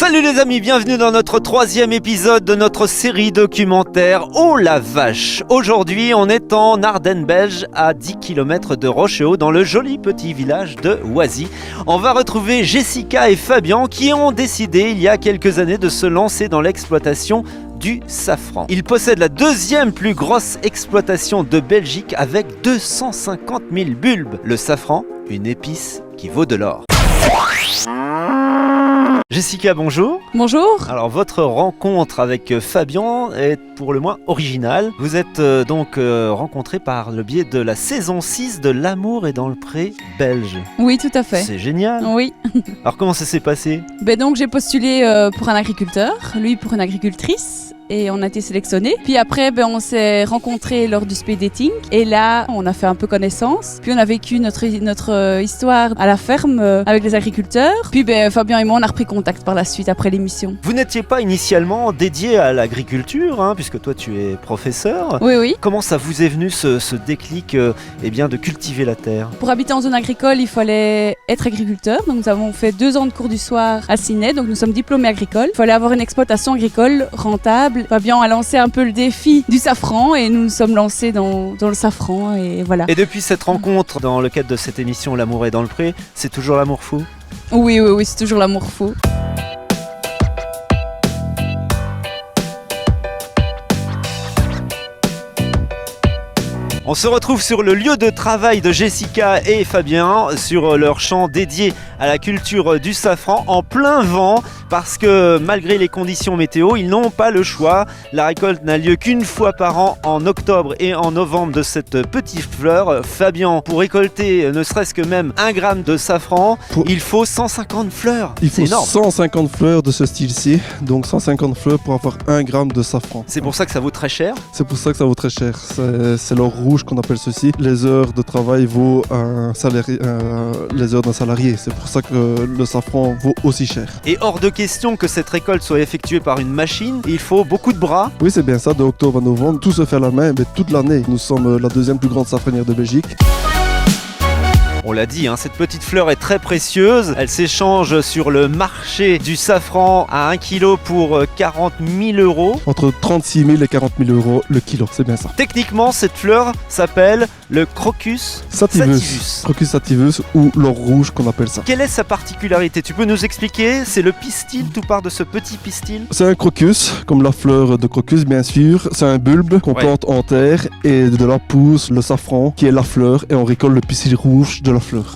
Salut les amis, bienvenue dans notre 3e épisode de notre série documentaire Oh la vache. Aujourd'hui on est en Ardennes belge à 10 km de Rochehaut dans le joli petit village de Oisy. On va retrouver Jessica et Fabien qui ont décidé il y a quelques années de se lancer dans l'exploitation du safran. Ils possèdent la deuxième plus grosse exploitation de Belgique avec 250 000 bulbes. Le safran, une épice qui vaut de l'or. Jessica, bonjour. Bonjour. Alors votre rencontre avec Fabien est pour le moins originale. Vous êtes rencontrés par le biais de la saison 6 de L'amour est dans le pré belge. Oui, tout à fait. C'est génial. Oui. Alors comment ça s'est passé ? Donc j'ai postulé pour un agriculteur, lui pour une agricultrice. Et on a été sélectionnés. Puis après, on s'est rencontrés lors du speed dating. Et là, on a fait un peu connaissance. Puis on a vécu notre histoire à la ferme avec les agriculteurs. Puis Fabien et moi, on a repris contact par la suite après l'émission. Vous n'étiez pas initialement dédié à l'agriculture, puisque toi tu es professeur. Oui. Comment ça vous est venu ce déclic de cultiver la terre ? Pour habiter en zone agricole, il fallait être agriculteur. Donc nous avons fait 2 ans de cours du soir à Ciney. Donc nous sommes diplômés agricoles. Il fallait avoir une exploitation agricole rentable. Fabien a lancé un peu le défi du safran et nous nous sommes lancés dans le safran et voilà. Et depuis cette rencontre, dans le cadre de cette émission L'amour est dans le pré, c'est toujours l'amour fou ? Oui, c'est toujours l'amour fou. On se retrouve sur le lieu de travail de Jessica et Fabien, sur leur champ dédié à la culture du safran en plein vent, parce que malgré les conditions météo, ils n'ont pas le choix. La récolte n'a lieu qu'une fois par an, en octobre et en novembre, de cette petite fleur. Fabien, pour récolter ne serait-ce que même 1 gramme de safran, il faut 150 fleurs. Il faut énorme. 150 fleurs de ce style-ci, donc 150 fleurs pour avoir 1 gramme de safran. C'est pour ça que ça vaut très cher. C'est pour ça que ça vaut très cher. C'est l'or rouge qu'on appelle ceci. Les heures de travail vaut les heures d'un salarié. C'est pour ça que le safran vaut aussi cher. Et hors de question que cette récolte soit effectuée par une machine, il faut beaucoup de bras. Oui, c'est bien ça, de octobre à novembre. Tout se fait à la main, mais toute l'année. Nous sommes la 2e plus grande safranière de Belgique. On l'a dit, cette petite fleur est très précieuse. Elle s'échange sur le marché du safran à 1 kg pour 40 000 euros. Entre 36 000 et 40 000 euros le kilo, c'est bien ça. Techniquement, cette fleur s'appelle le Crocus sativus. Crocus sativus ou l'or rouge qu'on appelle ça. Quelle est sa particularité ? Tu peux nous expliquer ? C'est le pistil, tout part de ce petit pistil. C'est un crocus, comme la fleur de crocus bien sûr. C'est un bulbe qu'on plante en terre et de là pousse le safran qui est la fleur et on récolte le pistil rouge de la fleur.